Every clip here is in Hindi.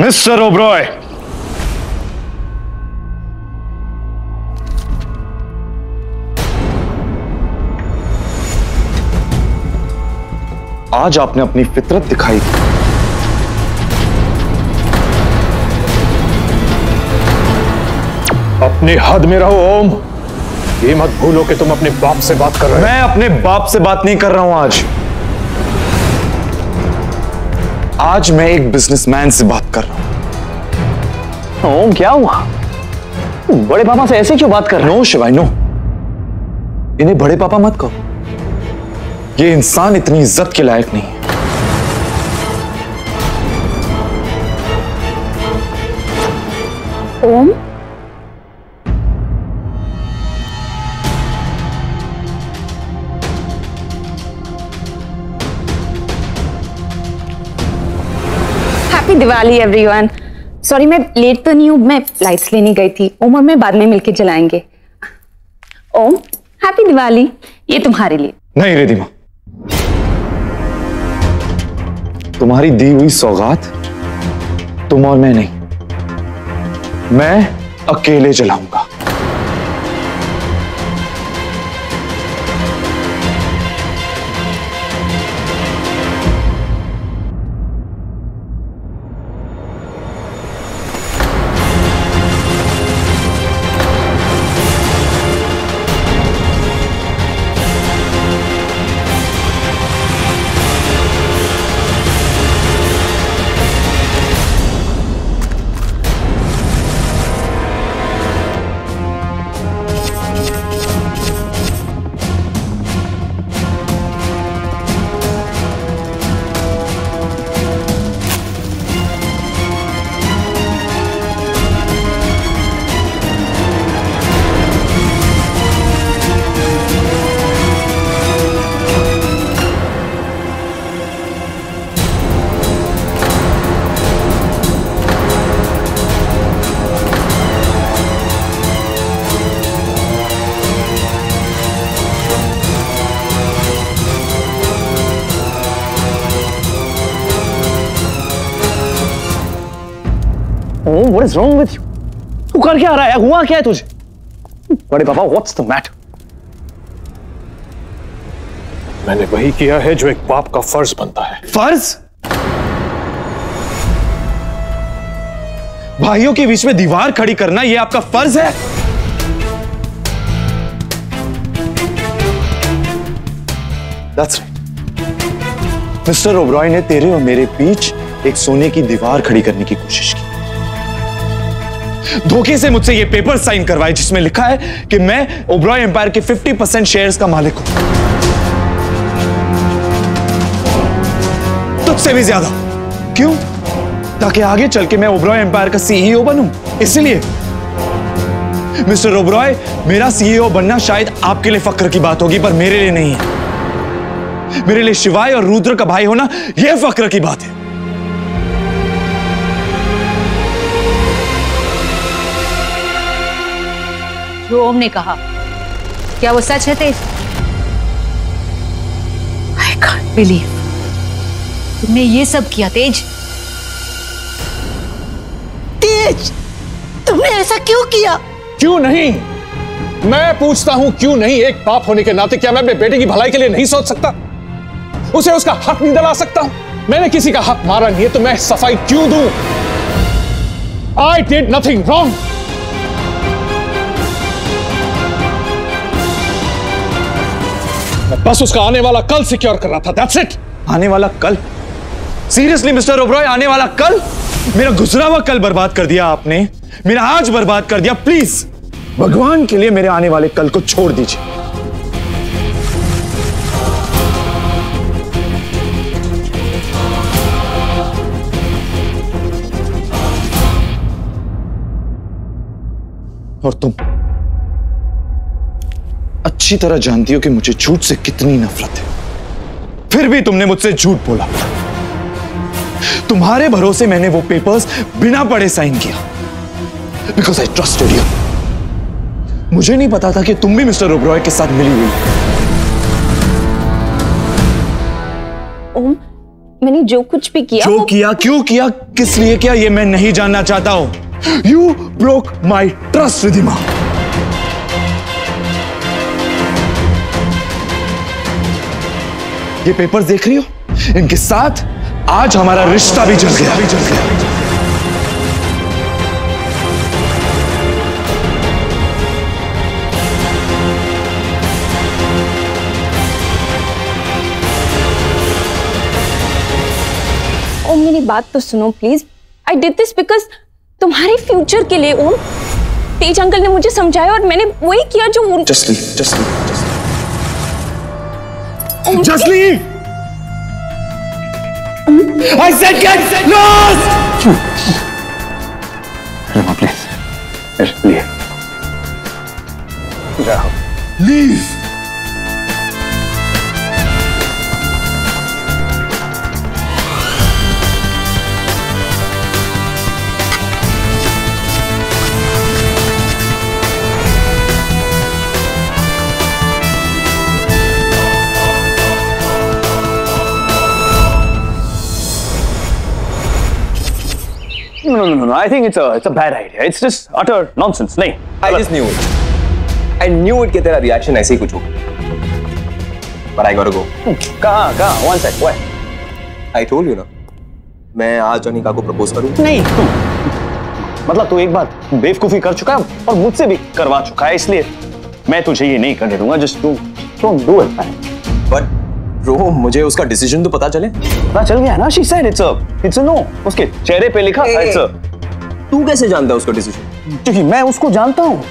मिस्टर ओबरॉय, आज आपने अपनी फितरत दिखाई दी। अपनी हद में रहो ओम। ये मत भूलो कि तुम अपने बाप से बात कर रहे हो। मैं अपने बाप से बात नहीं कर रहा हूं आज मैं एक बिजनेसमैन से बात कर रहा हूं। ओम, क्या हुआ? बड़े पापा से ऐसे क्यों बात कर रहे हो? नो शिवाय नो, इन्हें बड़े पापा मत कहो। ये इंसान इतनी इज्जत के लायक नहीं है। ओम, हैप्पी दिवाली एवरीवन। सॉरी मैं लेट तो नहीं हूं, मैं लाइट्स लेने गई थी। ओम और मैं बाद में मिलके जलाएंगे। ओम, हैप्पी दिवाली, ये तुम्हारे लिए। नहीं रिधिमा, तुम्हारी दी हुई सौगात तुम और मैं नहीं, मैं अकेले जलाऊंगा। Om, what is wrong with you? तू कर क्या रहा है? हुआ क्या है तुझे? बड़े पापा, व्हाट्स द मैटर? मैंने वही किया है जो एक बाप का फर्ज बनता है। फर्ज? भाइयों के बीच में दीवार खड़ी करना यह आपका फर्ज है? That's right. मिस्टर ओबरॉय ने तेरे और मेरे बीच एक सोने की दीवार खड़ी करने की कोशिश की। धोखे से मुझसे ये पेपर साइन करवाए जिसमें लिखा है कि मैं ओबरॉय एम्पायर के 50% शेयर्स का मालिक हूं, तुझसे भी ज्यादा। क्यों? ताकि आगे चल के मैं ओबरॉय एम्पायर का सीईओ बनूं। इसलिए मिस्टर ओबरॉय, मेरा सीईओ बनना शायद आपके लिए फक्र की बात होगी, पर मेरे लिए नहीं है। मेरे लिए शिवाय और रुद्र का भाई होना यह फक्र की बात है। जो ओम ने कहा, क्या वो सच है तेज? आई कांट बिलीव तुमने ये सब किया तेज। तेज, तुमने ऐसा क्यों किया? क्यों नहीं? मैं पूछता हूं क्यों नहीं? एक बाप होने के नाते क्या मैं अपने बेटे की भलाई के लिए नहीं सोच सकता? उसे उसका हक नहीं दिला सकता? मैंने किसी का हक मारा नहीं है तो मैं सफाई क्यों दूं? I did nothing wrong. बस उसका आने वाला कल सिक्योर कर रहा था, दैट्स इट। आने वाला कल? सीरियसली मिस्टर ओबरॉय, आने वाला कल? मेरा गुजरा हुआ कल बर्बाद कर दिया आपने, मेरा आज बर्बाद कर दिया। प्लीज भगवान के लिए मेरे आने वाले कल को छोड़ दीजिए। और तुम अच्छी तरह जानती हो कि मुझे झूठ से कितनी नफरत है, फिर भी तुमने मुझसे झूठ बोला। तुम्हारे भरोसे मैंने वो पेपर्स बिना पढ़े साइन किया, बिकॉज आई ट्रस्टेड यू। मुझे नहीं पता था कि तुम भी मिस्टर ओबरॉय के साथ मिली हुई। ओम, मैंने जो कुछ भी किया जो किया, क्यों किया, किस लिए किया, ये मैं नहीं जानना चाहता हूं। You broke my trust Ridhima. ये पेपर्स देख रही हो, इनके साथ आज हमारा रिश्ता भी जल गया। ओम मेरी बात तो सुनो please. I did this because तुम्हारे फ्यूचर के लिए। ओम, तेज अंकल ने मुझे समझाया और मैंने वही किया जो Just leave! I said get lost! Rima, please. Leave. जाओ। Leave! No. I think it's a bad idea. It's just utter nonsense. नहीं. I just knew it. I knew it कि तेरा reaction ऐसे ही कुछ होगा. But I gotta go. कहाँ? One sec. Where? I told you ना. मैं आज अनिका को प्रपोज करूँ. नहीं. मतलब तू एक बार बेवकूफी कर चुका है और मुझसे भी करवा चुका है, इसलिए मैं तुझे ये नहीं करने दूंगा. Just don't do it, man. But bro, मुझे उसका डिसीजन तो पता चले। पता चल गया ना? She said it's a no. उसके चेहरे पे लिखा it's a। तू कैसे जानता है उसका डिसीजन? क्योंकि मैं उसको जानता हूँ।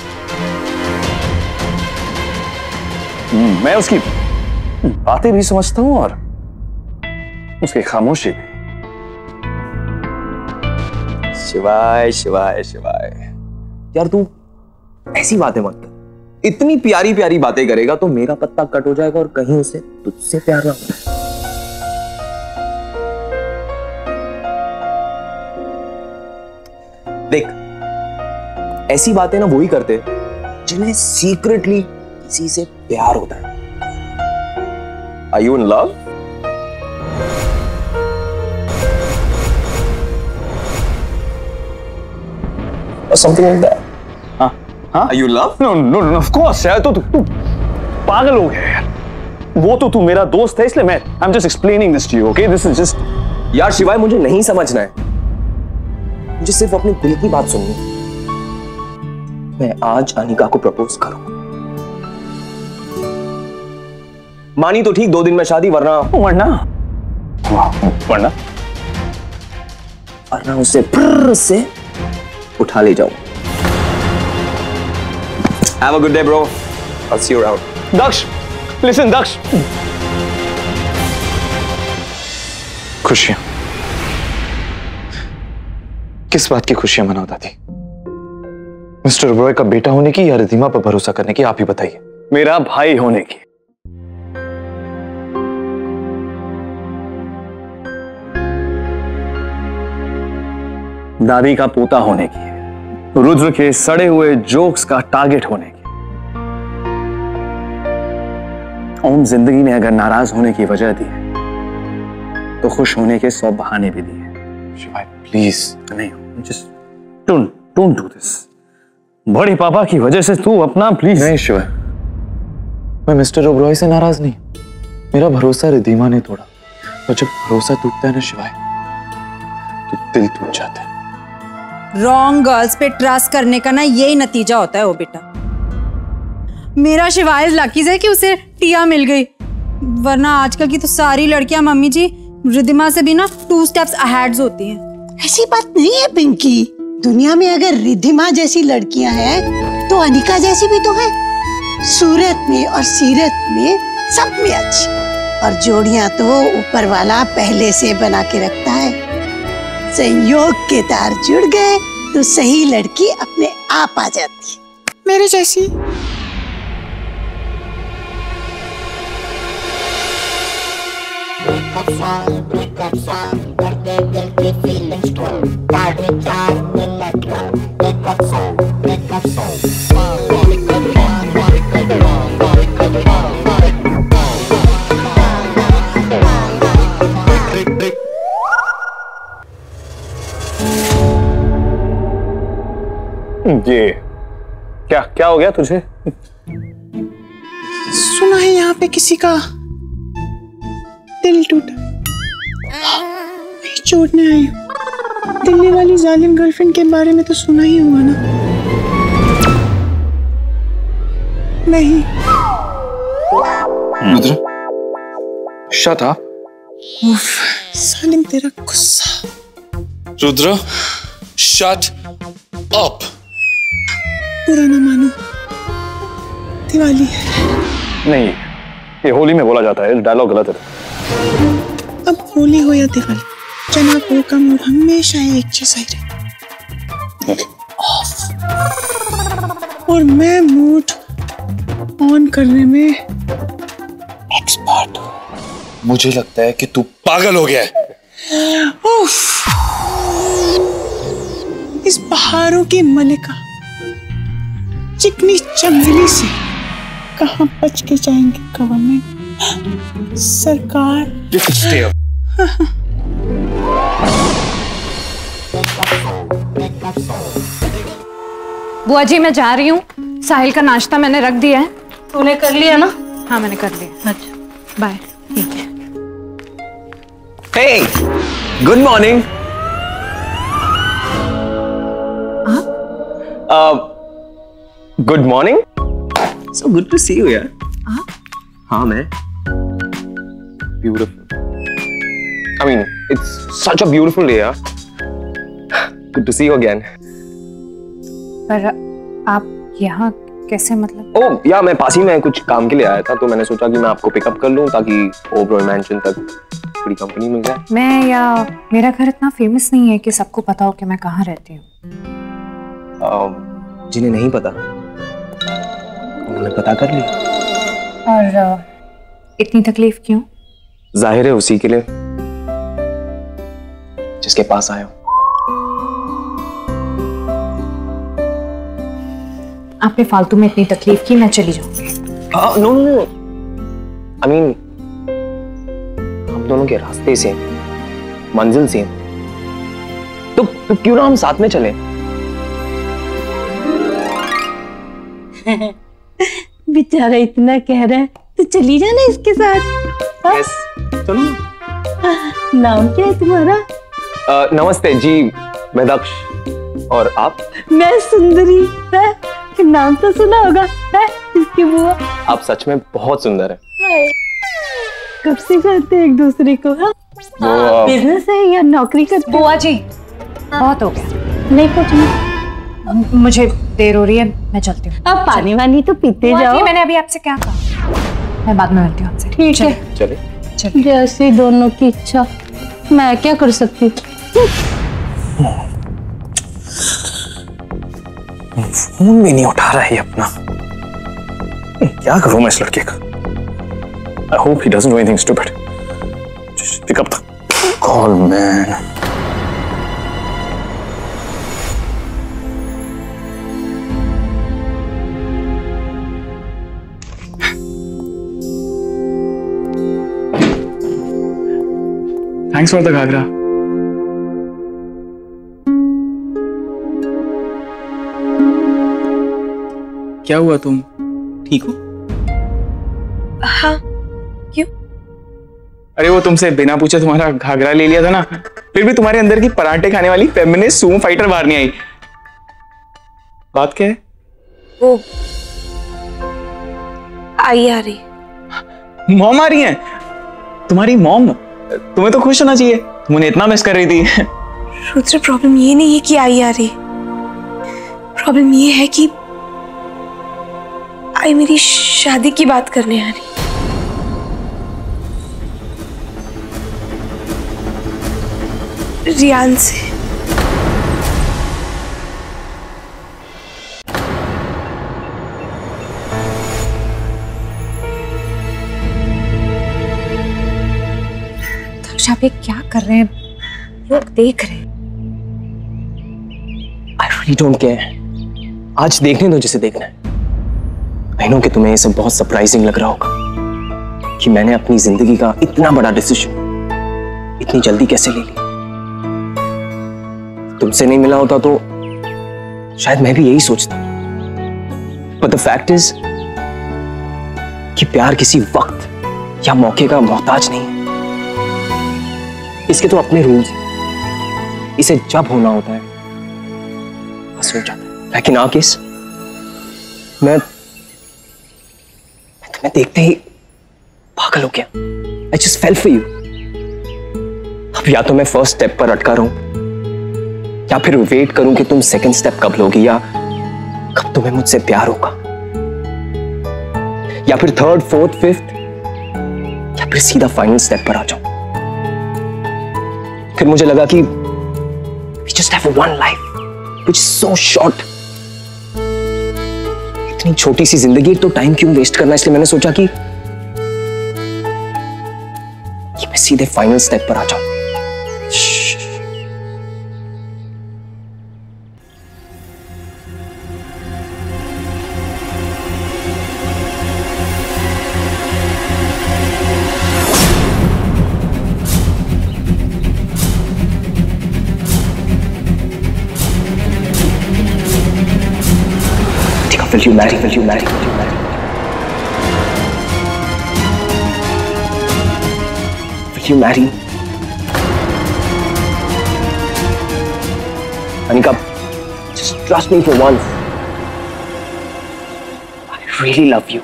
मैं उसकी बातें भी समझता हूँ और उसकी खामोशी भी। शिवाय यार, तू ऐसी बातें मत कर। इतनी प्यारी प्यारी बातें करेगा तो मेरा पत्ता कट हो जाएगा और कहीं उसे तुझसे प्यार ना हो। देख, ऐसी बातें ना वही करते जिन्हें सीक्रेटली किसी से प्यार होता है। Are you in love? Or something like that? हाँ? Are you in love? No, of course यार, तू पागल हो गया यार। वो तो तू मेरा दोस्त है, इसलिए I'm just explaining this to you, okay? This is just। यार शिवाय, मुझे नहीं समझना है, मुझे सिर्फ अपने दिल की बात सुननी है। मैं आज अनिका को प्रपोज करूंगा। मानी तो ठीक, 2 दिन में शादी, वरना उसे फुर्र से उठा ले जाऊं। Have a good day, bro. I'll see you around. Daksh, listen, Daksh. खुशियां, किस बात की खुशियां मनाओ दादी? मिस्टर ओबरॉय का बेटा होने की या रिधिमा पर भरोसा करने की, आप ही बताइए। मेरा भाई होने की। दादी का पोता होने की, रुद्र के सड़े हुए जोक्स का टारगेट होने की। ओम, जिंदगी ने अगर नाराज होने की वजह दी है तो खुश होने के 100 बहाने भी दिए। शिवाय प्लीज। नहीं, जस्ट डोंट डू दिस। बड़े पापा की वजह से तू अपना प्लीज। नहीं शिवाय, मैं मिस्टर ओबरॉय से नाराज नहीं, मेरा भरोसा रिधिमा ने तोड़ा, और जब भरोसा टूटता है ना शिवाय, तो दिल टूट जाता है। रॉन्ग गर्ल्स पे ट्रस्ट करने का ना यही नतीजा होता है। वो बेटा, मेरा शिवाय लकी है कि उसे टिया मिल गई, वरना आजकल की तो सारी लड़कियां मम्मी जी रिधिमा से भी ना 2 स्टेप्स अहेड होती हैं। ऐसी बात नहीं है पिंकी, दुनिया में अगर रिधिमा जैसी लड़कियां हैं तो अनिका जैसी भी तो है। सूरत में और सीरत में सब में अच्छी, और जोड़ियां तो ऊपर वाला पहले से बना के रखता है। संयोग के तार जुड़ गए तो सही लड़की अपने आप आ जाती है, मेरे जैसी। ये क्या क्या हो गया तुझे? सुना है यहाँ पे किसी का दिल टूटा। मैं छोड़ने आई हूँ। दिल्ली वाली जालिम गर्लफ्रेंड के बारे में तो सुना ही हुआ ना। नहीं। Rudra, shut up. उफ, सालिम तेरा गुस्सा। Rudra, shut up. बुरा ना मानो, दिवाली है। नहीं, ये होली में बोला जाता है, डायलॉग गलत है। अब होली हो या दिवाली, जनाब का मूड हमेशा एक जैसा ही रहता। ऑफ। और मैं मूड ऑन करने में एक्सपर्ट हूँ। मुझे लगता है कि तू पागल हो गया है। उफ, इस बहारों की मलिका चिकनी चमेली से कहां बच के जाएंगे गवर्नमेंट सरकार। बुआ जी मैं जा रही हूँ, साहिल का नाश्ता मैंने रख दिया है। तूने कर लिया ना? हाँ मैंने कर लिया। अच्छा बाय। ठीक है। Hey, good morning. Good morning. So good to see you यार। हाँ मैं। Beautiful. I mean, it's such a beautiful day यार। Good to see you again. पर आप यहाँ कैसे मतलब? ओह या मैं पास ही में कुछ काम के लिए आया था, तो मैंने सोचा कि मैं आपको पिकअप कर लूँ ताकि ओबरॉय मैंशन तक थोड़ी कंपनी मिल जाए। मैं या मेरा घर इतना फेमस नहीं है कि सबको पता हो कि मैं कहाँ रहती हूँ। जिन्हें नहीं पता उन्होंने पता कर लिया। और इतनी तकलीफ क्यों? जाहिर है उसी के लिए जिसके पास आया हूं। आपने फालतू में इतनी तकलीफ की, मैं चली जाऊंगी। No no no, I mean हम दोनों के रास्ते से मंजिल से तो क्यों ना हम साथ में चलें? बेचारा इतना कह रहा है तो चली जाना इसके साथ। यस, चलो। नाम क्या है तुम्हारा? नमस्ते जी, मैं दक्ष। और आप? मैं सुंदरी। नाम तो सुना होगा है इसकी बुआ। आप सच में बहुत सुंदर हैं। कब से जानते हैं एक दूसरे को? बिजनेस है या नौकरी करते? बुआ जी बहुत हो गया। नहीं कुछ नहीं, मुझे देर हो रही है, मैं चलती हूँ। अब पानी वानी तो पीते जाओ। मैंने अभी आपसे क्या कहा? मैं बाद में मिलती हूँ आपसे। ठीक है, चले। जैसे दोनों की इच्छा, मैं क्या कर सकती हूँ। फोन भी नहीं उठा रहा है अपना। क्या करूं मैं इस लड़के का? I hope he doesn't do anything stupid. Just pick up the call, man. Thanks for the Ghaghara. क्या हुआ, तुम ठीक हो? हाँ, क्यों? अरे वो तुमसे बिना पूछे तुम्हारा घाघरा ले लिया था ना, फिर भी तुम्हारे अंदर की पराठे खाने वाली फेमिनिस्ट सूमो फाइटर बाहर नहीं आई। बात क्या है? वो आई आ रही। मॉम आ रही है? तुम्हारी मॉम? तुम्हें तो खुश होना चाहिए, तुम उन्हें इतना मिस कर रही थी। रुद्र, प्रॉब्लम ये नहीं है कि आई आ रही, प्रॉब्लम ये है कि आई मेरी शादी की बात करने आ रही। रियान से। आप ये क्या कर रहे हैं? लोग देख रहे हैं। I really don't care. आज देखने दो जिसे देखना है। I know कि तुम्हें ये सब बहुत सरप्राइजिंग लग रहा होगा कि मैंने अपनी जिंदगी का इतना बड़ा डिसीजन इतनी जल्दी कैसे ले लिया। तुमसे नहीं मिला होता तो शायद मैं भी यही सोचता हूं, बट द फैक्ट इज कि प्यार किसी वक्त या मौके का मोहताज नहीं है। इसके तो अपने रूल्स हैं, इसे जब होना होता है बस हो जाता है। लेकिन आकिस, मैं तुम्हें देखते ही पागल हो गया। I just fell for you। अब या तो मैं फर्स्ट स्टेप पर अटका रहूं या फिर वेट करूं कि तुम सेकंड स्टेप कब लोगी या कब तुम्हें मुझसे प्यार होगा, या फिर थर्ड, फोर्थ, फिफ्थ, या फिर सीधा फाइनल स्टेप पर आ जाऊं। फिर मुझे लगा कि we just have one life which is so short। इतनी छोटी सी जिंदगी, तो टाइम क्यों वेस्ट करना। इसलिए मैंने सोचा कि मैं सीधे फाइनल स्टेप पर आ जाऊं। Will you marry? Will you marry? Will you marry? Will you marry? Anika, just trust me for once. I really love you.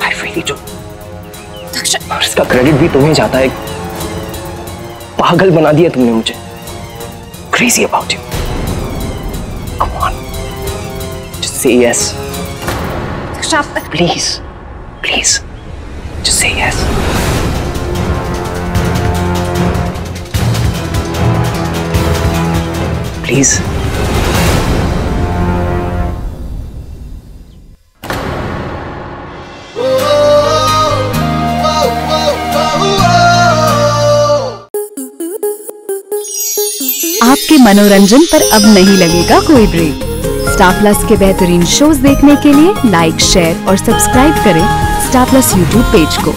I really do. और इसका क्रेडिट भी तुम्हें जाता है। पागल बना दिया तुमने मुझे। Crazy about you. Come on. Just say yes. Please. Please. Just say yes. Please. आपके मनोरंजन पर अब नहीं लगेगा कोई ब्रेक। स्टार प्लस के बेहतरीन शोज देखने के लिए लाइक, शेयर और सब्सक्राइब करें स्टार प्लस यूट्यूब पेज को।